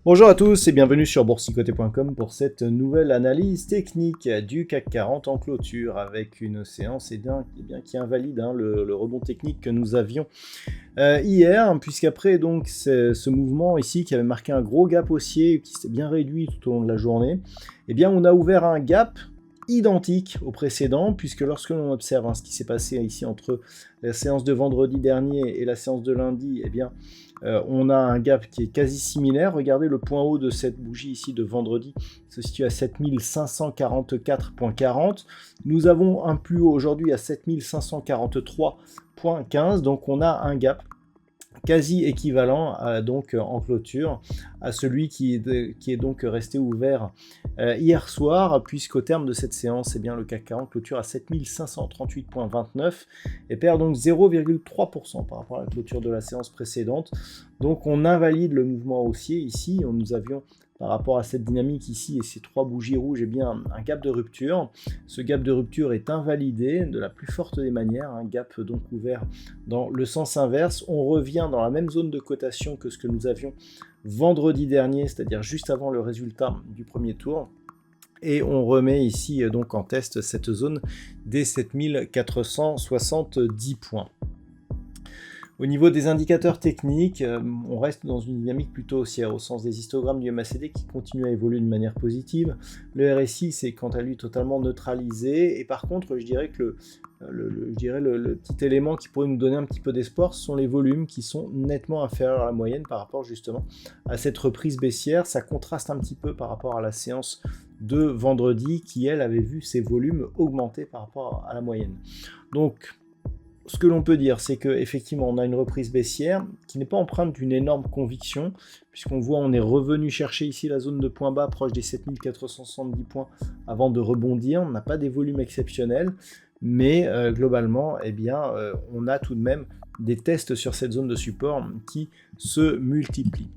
Bonjour à tous et bienvenue sur boursicoté.com pour cette nouvelle analyse technique du CAC 40 en clôture avec une séance qui invalide le rebond technique que nous avions hier, puisqu'après donc ce mouvement ici qui avait marqué un gros gap haussier qui s'est bien réduit tout au long de la journée, eh bien on a ouvert un gap identique au précédent, puisque lorsque l'on observe ce qui s'est passé ici entre la séance de vendredi dernier et la séance de lundi, eh bien on a un gap qui est quasi similaire. Regardez le point haut de cette bougie ici de vendredi se situe à 7544.40. Nous avons un plus haut aujourd'hui à 7543.15, donc on a un gap quasi équivalent donc en clôture à celui qui est donc resté ouvert hier soir, puisqu'au terme de cette séance, eh bien, le CAC 40 clôture à 7538.29 et perd donc 0,3% par rapport à la clôture de la séance précédente. Donc on invalide le mouvement haussier ici. Nous avions par rapport à cette dynamique ici et ces trois bougies rouges, eh bien, un gap de rupture. Ce gap de rupture est invalidé de la plus forte des manières, un gap donc ouvert dans le sens inverse. On revient dans la même zone de cotation que ce que nous avions vendredi dernier, c'est-à-dire juste avant le résultat du premier tour. Et on remet ici donc en test cette zone des 7470 points. Au niveau des indicateurs techniques, on reste dans une dynamique plutôt haussière au sens des histogrammes du MACD qui continue à évoluer de manière positive. Le RSI c'est quant à lui totalement neutralisé et par contre je dirais que le petit élément qui pourrait nous donner un petit peu d'espoir, ce sont les volumes qui sont nettement inférieurs à la moyenne par rapport justement à cette reprise baissière. Ça contraste un petit peu par rapport à la séance de vendredi qui elle avait vu ses volumes augmenter par rapport à la moyenne. Donc ce que l'on peut dire, c'est qu'effectivement, on a une reprise baissière qui n'est pas empreinte d'une énorme conviction, puisqu'on voit on est revenu chercher ici la zone de point bas proche des 7470 points avant de rebondir. On n'a pas des volumes exceptionnels, mais globalement, eh bien, on a tout de même des tests sur cette zone de support qui se multiplient.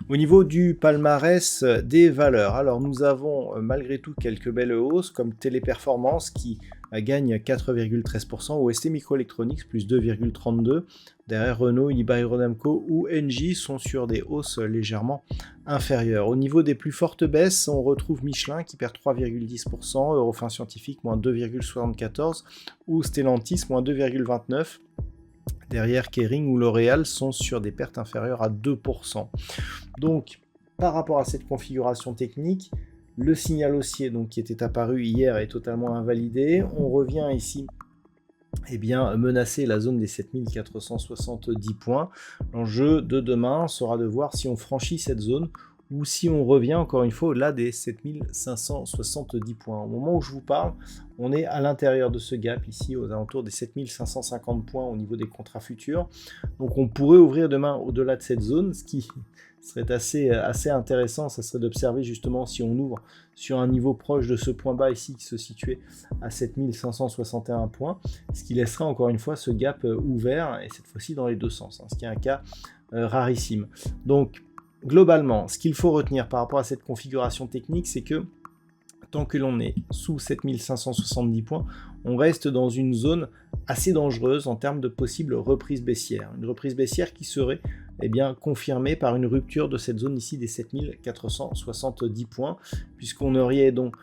Au niveau du palmarès des valeurs, alors nous avons malgré tout quelques belles hausses comme Téléperformance qui gagne 4,13%, OST Microelectronics plus 2,32%, derrière Renault, Unibail-Rodamco ou Engie sont sur des hausses légèrement inférieures. Au niveau des plus fortes baisses, on retrouve Michelin qui perd 3,10%, Eurofins Scientifique moins 2,74% ou Stellantis moins 2,29%. Derrière, Kering ou L'Oréal sont sur des pertes inférieures à 2%. Donc, par rapport à cette configuration technique, le signal haussier donc, qui était apparu hier est totalement invalidé. On revient ici menacer la zone des 7470 points. L'enjeu de demain sera de voir si on franchit cette zone ou si on revient encore une fois au-delà des 7570 points. Au moment où je vous parle, on est à l'intérieur de ce gap ici, aux alentours des 7550 points au niveau des contrats futurs. Donc on pourrait ouvrir demain au-delà de cette zone, ce qui serait assez intéressant, ça serait d'observer justement si on ouvre sur un niveau proche de ce point bas ici qui se situait à 7561 points, ce qui laisserait encore une fois ce gap ouvert, et cette fois-ci dans les deux sens, ce qui est un cas rarissime. Donc globalement, ce qu'il faut retenir par rapport à cette configuration technique, c'est que tant que l'on est sous 7570 points, on reste dans une zone assez dangereuse en termes de possible reprise baissière. Une reprise baissière qui serait confirmée par une rupture de cette zone ici des 7470 points, puisqu'on aurait donc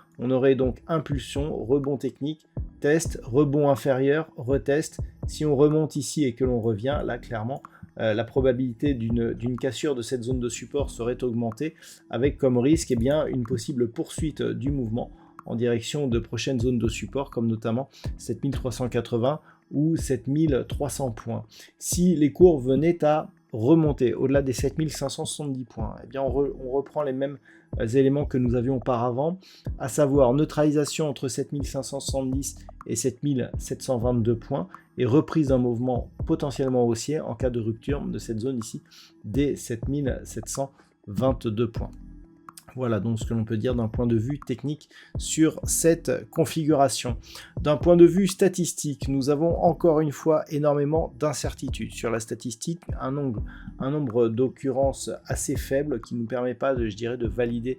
impulsion, rebond technique, test, rebond inférieur, retest. Si on remonte ici et que l'on revient, là clairement, la probabilité d'une cassure de cette zone de support serait augmentée avec comme risque une possible poursuite du mouvement en direction de prochaines zones de support comme notamment 7380 ou 7300 points. Si les cours venaient à remonter au-delà des 7570 points, on reprend les mêmes éléments que nous avions auparavant, à savoir neutralisation entre 7570 et 7722 points et reprise d'un mouvement potentiellement haussier en cas de rupture de cette zone ici des 7722 points. Voilà donc ce que l'on peut dire d'un point de vue technique sur cette configuration. D'un point de vue statistique, nous avons encore une fois énormément d'incertitudes. Sur la statistique, un nombre d'occurrences assez faible qui ne nous permet pas, je dirais, de valider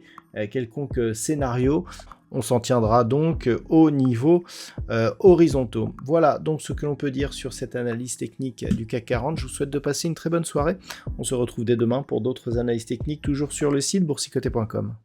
quelconque scénario. On s'en tiendra donc aux niveaux horizontaux. Voilà donc ce que l'on peut dire sur cette analyse technique du CAC 40. Je vous souhaite de passer une très bonne soirée. On se retrouve dès demain pour d'autres analyses techniques, toujours sur le site boursicoté.com.